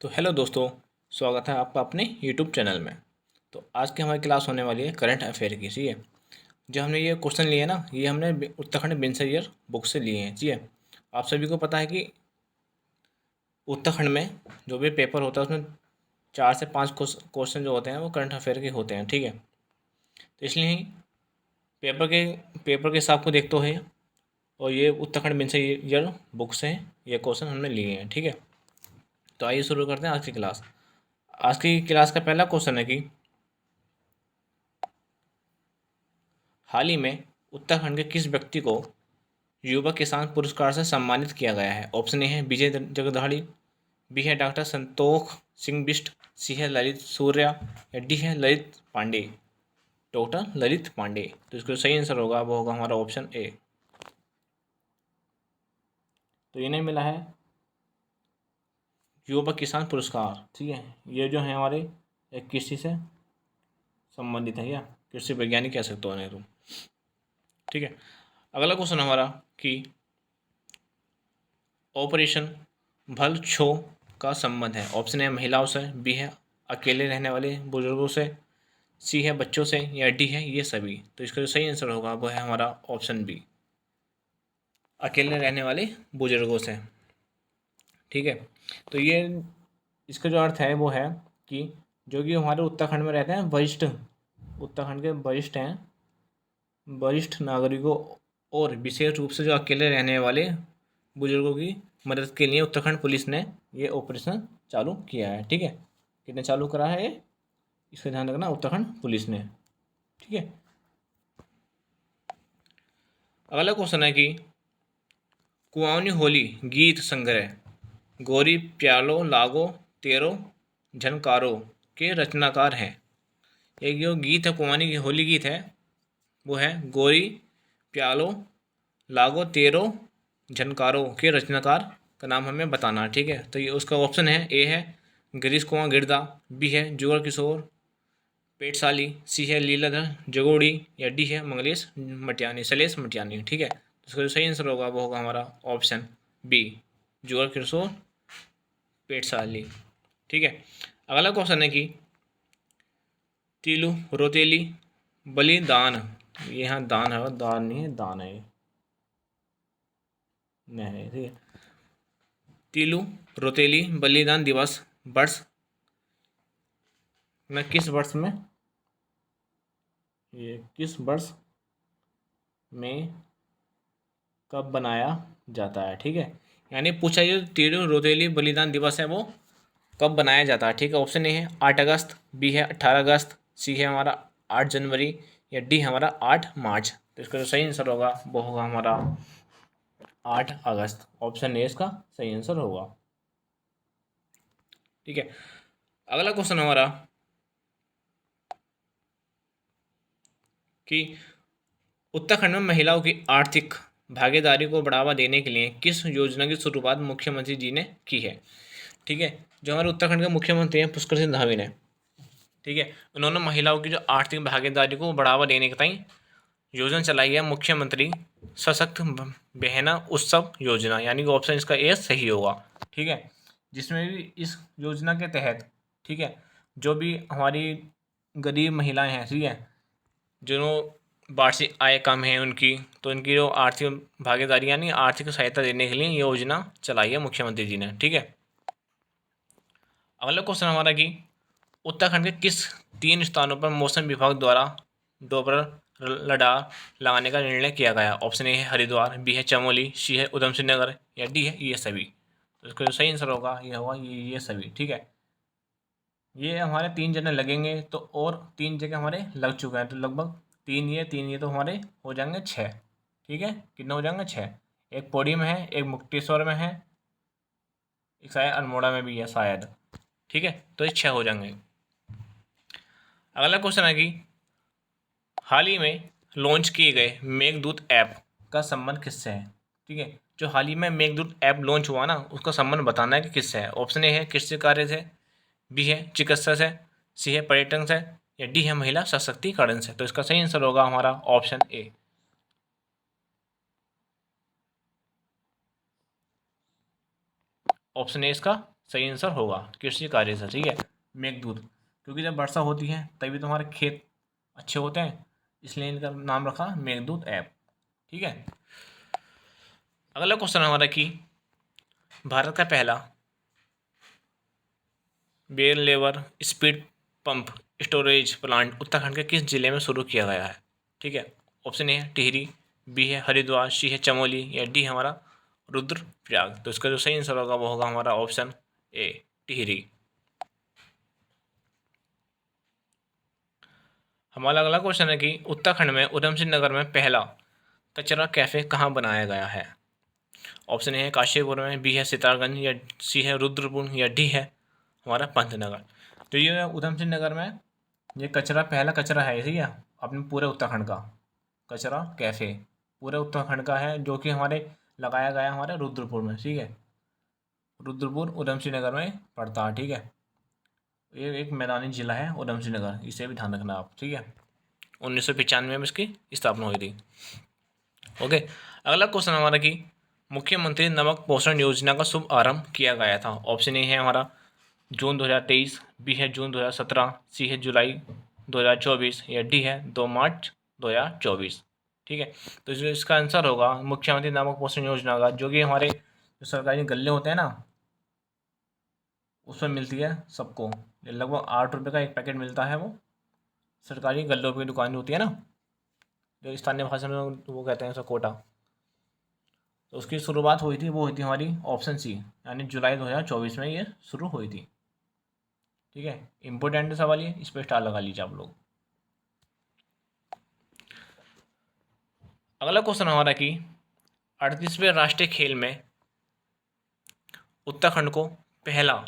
तो हेलो दोस्तों, स्वागत है आपका अपने यूट्यूब चैनल में। तो आज की हमारी क्लास होने वाली है करंट अफेयर की। ठीक है, जो हमने ये क्वेश्चन लिए ना, ये हमने उत्तराखंड बिनसरियर बुक से लिए हैं। ठीक है, आप सभी को पता है कि उत्तराखंड में जो भी पेपर होता है उसमें 4 से 5 क्वेश्चन जो होते हैं वो करंट अफेयर के होते हैं। ठीक है, तो इसलिए ही पेपर के पेपर के हिसाब को देखते हुए और ये उत्तराखंड बिनसरियर बुक से ये क्वेश्चन हमने लिए हैं। ठीक है, तो आइए शुरू करते हैं आज की क्लास। आज की क्लास का पहला क्वेश्चन है कि हाल ही में उत्तराखंड के किस व्यक्ति को युवा किसान पुरस्कार से सम्मानित किया गया है? ऑप्शन ए है विजय जगदाड़ी, बी है डॉक्टर संतोख सिंह बिष्ट, सी है ललित सूर्या या डी है ललित पांडे। डॉक्टर ललित पांडे। तो इसका सही आंसर होगा वो होगा हमारा ऑप्शन ए। तो इन्हें मिला है युवा किसान पुरस्कार। ठीक है, ये जो है हमारे एक कृषि से संबंधित है या कृषि वैज्ञानिक कह सकते हो इन्हें तुम। ठीक है, अगला क्वेश्चन हमारा कि ऑपरेशन भल छो का संबंध है। ऑप्शन है महिलाओं से, बी है अकेले रहने वाले बुजुर्गों से, सी है बच्चों से या डी है ये सभी। तो इसका जो सही आंसर होगा वो है हमारा ऑप्शन बी, अकेले रहने वाले बुजुर्गों से। ठीक है, तो ये इसका जो अर्थ है वो है कि जो कि हमारे उत्तराखंड में रहते हैं वरिष्ठ, उत्तराखंड के वरिष्ठ हैं, वरिष्ठ नागरिकों और विशेष रूप से जो अकेले रहने वाले बुजुर्गों की मदद के लिए उत्तराखंड पुलिस ने ये ऑपरेशन चालू किया है। ठीक है, कितने चालू करा है ये, इसका ध्यान रखना, उत्तराखंड पुलिस ने। ठीक है, अगला क्वेश्चन है कि कुआनी होली गीत संग्रह गोरी प्यालो लागो तेरो झनकारो के रचनाकार हैं। एक जो गीत है कुआनी की होली गीत है वो है गोरी प्यालो लागो तेरो झनकारो के रचनाकार का नाम हमें बताना है। ठीक है, तो ये उसका ऑप्शन है ए है गिरीश कुमार गिरदा, बी है जुगल किशोर पेटसाली, सी है लीलाधर जगोड़ी या डी है मंगलेश मटियानी, सलेश मटियानी। ठीक है, तो इसका जो सही आंसर होगा वो होगा हमारा ऑप्शन बी, जुगल किशोर पेटसाली। ठीक है, अगला क्वेश्चन है कि तीलू रोतेली बलिदान, ये यहाँ दान है, दान नहीं है, दान है, नहीं। ठीक है, तीलू रोतेली बलिदान दिवस वर्ष में किस वर्ष में, ये किस वर्ष में कब बनाया जाता है? ठीक है, यानी पूछा ये तीलू रोतेली बलिदान दिवस है वो कब बनाया जाता है। ठीक है, ऑप्शन ए है 8 अगस्त, बी है 18 अगस्त, सी है हमारा 8 जनवरी या डी हमारा 8 मार्च। तो इसका जो सही आंसर होगा वो होगा हमारा 8 अगस्त। ऑप्शन ए इसका सही आंसर होगा। ठीक है, अगला क्वेश्चन हमारा कि उत्तराखंड में महिलाओं की आर्थिक भागीदारी को बढ़ावा देने के लिए किस योजना की शुरुआत मुख्यमंत्री जी ने की है? ठीक है, जो हमारे उत्तराखंड के मुख्यमंत्री हैं पुष्कर सिंह धामी ने, ठीक है, उन्होंने महिलाओं की जो आर्थिक भागीदारी को बढ़ावा देने के ताई योजना चलाई है मुख्यमंत्री सशक्त बहना उत्सव योजना, यानी कि ऑप्शन इसका ए सही होगा। ठीक है, जिसमें भी इस योजना के तहत, ठीक है, जो भी हमारी गरीब महिलाएं हैं, ठीक है, जो वार्षिक आय कम है उनकी, तो इनकी जो आर्थिक भागीदारी यानी आर्थिक सहायता देने के लिए ये योजना चलाई है मुख्यमंत्री जी ने। ठीक है, अगला क्वेश्चन हमारा कि उत्तराखंड के किस 3 स्थानों पर मौसम विभाग द्वारा दोपहर रडार लगाने का निर्णय किया गया? ऑप्शन ए है हरिद्वार, बी है चमोली, सी है उधम सिंह नगर या डी है ये सभी। तो इसका जो सही आंसर होगा ये होगा ये सभी। ठीक है, ये हमारे 3 जगह लगेंगे, तो और 3 जगह हमारे लग चुके हैं, तो लगभग 3 ये तो हमारे हो जाएंगे 6। ठीक है, कितने हो जाएंगे? 6। एक पौड़ी में है, एक मुक्तेश्वर में है, एक शायद अल्मोड़ा में भी है शायद। ठीक है, तो ये 6 हो जाएंगे। अगला क्वेश्चन है कि हाल ही में लॉन्च किए गए मेघदूत ऐप का संबंध किससे है? ठीक है, जो हाल ही में मेघदूत ऐप लॉन्च हुआ ना, उसका संबंध बताना है कि किससे है। ऑप्शन ए है कृषि कार्य से, बी है चिकित्सा से, सी है पर्यटन से या डी है महिला सशक्तिकरण से। तो इसका सही आंसर होगा हमारा ऑप्शन ए। ऑप्शन ए इसका सही आंसर होगा कृषि कार्य से। ठीक है, मेघदूत, क्योंकि जब वर्षा होती है तभी तुम्हारे खेत अच्छे होते हैं, इसलिए इनका नाम रखा मेघदूत ऐप। ठीक है, अगला क्वेश्चन हमारा कि भारत का पहला variable speed pump storage plant Uttarakhand के किस जिले में शुरू किया गया है? ठीक है, ऑप्शन ए है टिहरी, बी है हरिद्वार, सी है चमोली, या डी हमारा रुद्रप्रयाग। तो इसका जो सही आंसर होगा वो होगा हमारा ऑप्शन ए टिहरी। हमारा अगला क्वेश्चन है कि उत्तराखंड में उधमसिंह नगर में पहला कचरा कैफे कहाँ बनाया गया है? ऑप्शन ए है काशीपुर में, बी है सितारगंज, या सी है रुद्रपुर, या डी है हमारा पंतनगर। तो ये उधमसिंह नगर में ये कचरा पहला कचरा है, ठीक है, अपने पूरे उत्तराखंड का कचरा कैफे पूरे उत्तराखंड का है, जो कि हमारे लगाया गया हमारे रुद्रपुर में। ठीक है, रुद्रपुर उधमसिंह नगर में पड़ता है। ठीक है, ये एक मैदानी जिला है उधमसिंह नगर, इसे भी ध्यान रखना आप। ठीक है, 1995 में इसकी स्थापना हुई थी। ओके, अगला क्वेश्चन हमारा कि मुख्यमंत्री नमक पोषण योजना का शुभ आरंभ किया गया था। ऑप्शन ए है हमारा जून 2023, बी है जून 2017, सी है जुलाई 2024, या डी है 2 मार्च 2024। ठीक है, तो जो इसका आंसर होगा मुख्यमंत्री नमक पोषण योजना का, जो कि हमारे जो सरकारी गल्ले होते हैं ना, उसमें मिलती है सबको। लगभग 8 रुपये का एक पैकेट मिलता है, वो सरकारी गल्लों की दुकान होती है ना, जो स्थानीय भाषा में वो कहते हैं उसका कोटा। तो उसकी शुरुआत हुई थी, वो हुई थी हमारी ऑप्शन सी, यानी जुलाई 2024 में ये शुरू हुई थी। ठीक है, इम्पोर्टेंट सवाल ये, इस पर स्टार लगा लीजिए आप लोग। अगला क्वेश्चन हमारा कि 38वें राष्ट्रीय खेल में उत्तराखंड को पहला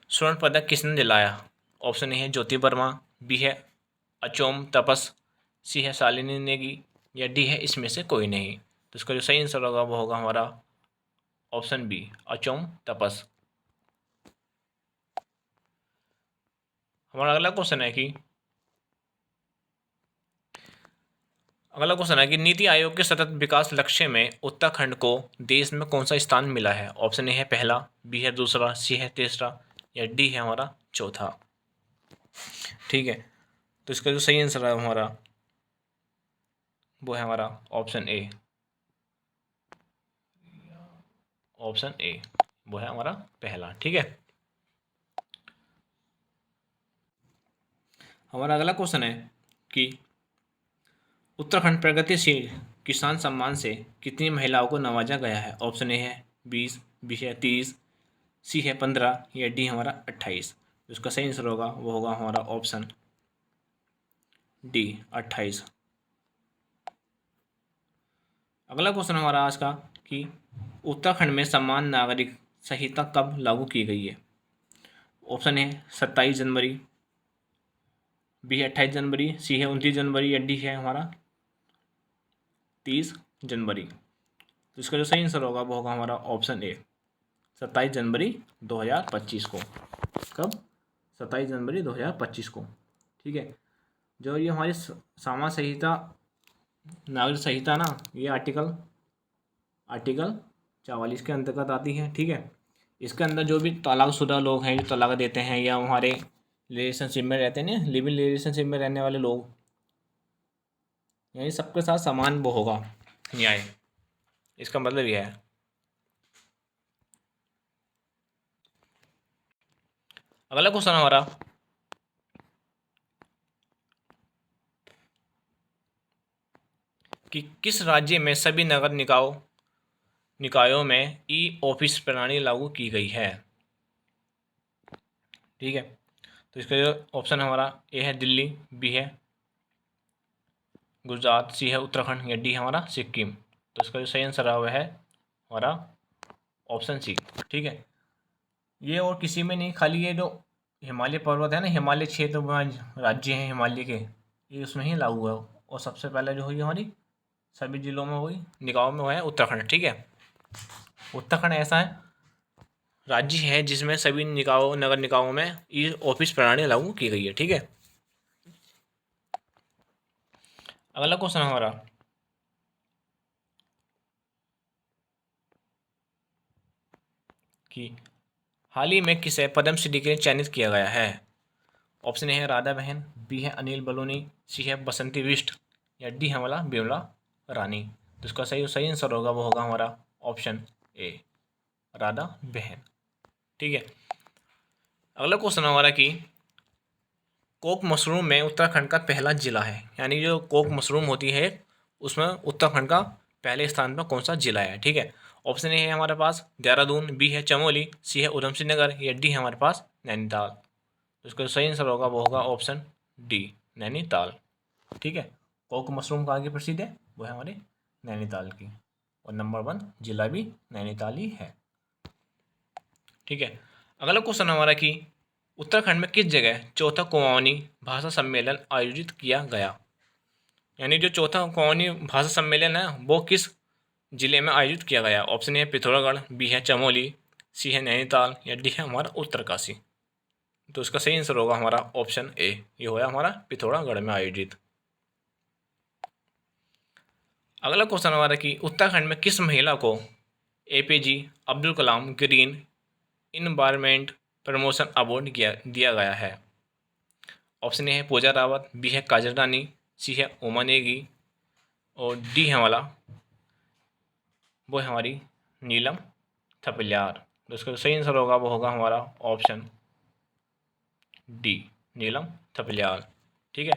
स्वर्ण पदक किसने दिलाया? ऑप्शन ए है ज्योति वर्मा, बी है अचोम तपस, सी है शालिनी नेगी, या डी है इसमें से कोई नहीं। तो इसका जो सही आंसर होगा वो होगा हमारा ऑप्शन बी अचोम तपस। हमारा अगला क्वेश्चन है कि नीति आयोग के सतत विकास लक्ष्य में उत्तराखंड को देश में कौन सा स्थान मिला है? ऑप्शन ए है पहला, बी है दूसरा, सी है तीसरा, या डी है हमारा चौथा। ठीक है, तो इसका जो सही आंसर है हमारा वो है हमारा ऑप्शन ए वो है हमारा पहला। ठीक है, हमारा अगला क्वेश्चन है कि उत्तराखंड प्रगतिशील किसान सम्मान से कितनी महिलाओं को नवाजा गया है? ऑप्शन ए है 20, बी है 30, सी है 15, या डी हमारा 28। उसका सही आंसर होगा वो होगा हमारा ऑप्शन डी 28। अगला क्वेश्चन हमारा आज का कि उत्तराखंड में समान नागरिक संहिता कब लागू की गई है? ऑप्शन है 27 जनवरी, बी है 28 जनवरी, सी है 29 जनवरी, या डी है हमारा 30 जनवरी। तो इसका जो सही आंसर होगा वो होगा हमारा ऑप्शन ए 27 जनवरी 2025 को। कब? 27 जनवरी 2025 को। ठीक है, जो ये हमारी सामान्य संहिता नागरिक संहिता ना, ये आर्टिकल 44 के अंतर्गत आती है। ठीक है, इसके अंदर जो भी तलाकशुदा लोग हैं, जो तलाक देते हैं, या हमारे रिलेशनशिप में रहते हैं ना, लिविंग रिलेशनशिप में रहने वाले लोग, यानी सबके साथ समान वो होगा न्याय, इसका मतलब यह है। अगला क्वेश्चन हमारा कि किस राज्य में सभी नगर निकायों में ई ऑफिस प्रणाली लागू की गई है? ठीक है, तो इसका जो ऑप्शन हमारा ए है दिल्ली, बी है गुजरात, सी है उत्तराखंड, या डी हमारा सिक्किम। तो इसका जो सही आंसर है वह है हमारा ऑप्शन सी। ठीक है, ये और किसी में नहीं, खाली ये जो हिमालय पर्वत है ना, हिमालय क्षेत्र में राज्य हैं हिमालय के, ये उसमें ही लागू है। और सबसे पहले जो हुई हमारी सभी जिलों में हुई निकायों में हुआ है उत्तराखंड। ठीक है, उत्तराखंड ऐसा है राज्य है जिसमें सभी नगर निकायों में ई ऑफिस प्रणाली लागू की गई है। ठीक है, अगला क्वेश्चन हमारा कि हाल ही में किसे पद्मश्री के लिए चयनित किया गया है? ऑप्शन ए है राधा बहन, बी है अनिल बलूनी, सी है बसंती बिष्ट या डी है हमारा बिमला रानी। तो इसका सही सही आंसर होगा वो होगा हमारा ऑप्शन ए, राधा बहन। ठीक है, अगला क्वेश्चन हमारा कि कोक मशरूम में उत्तराखंड का पहला जिला है, यानी जो कोक मशरूम होती है उसमें उत्तराखंड का पहले स्थान पर कौन सा जिला है? ठीक है, ऑप्शन ए है हमारे पास देहरादून, बी है चमोली, सी है उधमसिंह नगर या डी है हमारे पास नैनीताल। तो इसका सही आंसर होगा वो होगा ऑप्शन डी, नैनीताल। ठीक है, कोक मशरूम कहाँ की प्रसिद्ध है? वो है हमारे नैनीताल की, और नंबर 1 जिला भी नैनीताल ही है। ठीक है, अगला क्वेश्चन हमारा कि उत्तराखंड में किस जगह चौथा कुमाऊनी भाषा सम्मेलन आयोजित किया गया? यानी जो चौथा कुमाऊनी भाषा सम्मेलन है वो किस जिले में आयोजित किया गया? ऑप्शन ए पिथौरागढ़, बी है चमोली, सी है नैनीताल या डी है हमारा उत्तरकाशी। तो इसका सही आंसर होगा हमारा ऑप्शन ए, ये होगा हमारा पिथौरागढ़ में आयोजित। अगला क्वेश्चन हमारा कि उत्तराखंड में किस महिला को APJ Abdul Kalam green environment promotion award दिया गया है? ऑप्शन ए है पूजा रावत, बी है काजल रानी, सी है उमा नेगी और डी है हमारा वो है हमारी नीलम थपलियार। तो इसका सही आंसर होगा वो होगा हमारा ऑप्शन डी, नीलम थपलियार। ठीक है,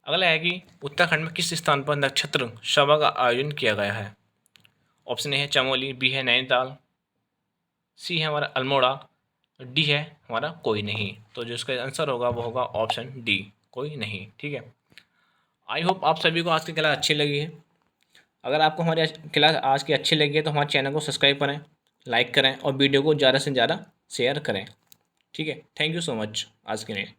अगला है कि उत्तराखंड में किस स्थान पर नक्षत्र सभा का आयोजन किया गया है? ऑप्शन ए है चमोली, बी है नैनीताल, सी है हमारा अल्मोड़ा, डी है हमारा कोई नहीं। तो जो इसका आंसर होगा वो होगा ऑप्शन डी, कोई नहीं। ठीक है, आई होप आप सभी को आज की क्लास अच्छी लगी है। अगर आपको हमारी क्लास आज की अच्छी लगी है तो हमारे चैनल को सब्सक्राइब करें, लाइक करें और वीडियो को ज़्यादा से ज़्यादा शेयर करें। ठीक है, थैंक यू सो मच आज के लिए।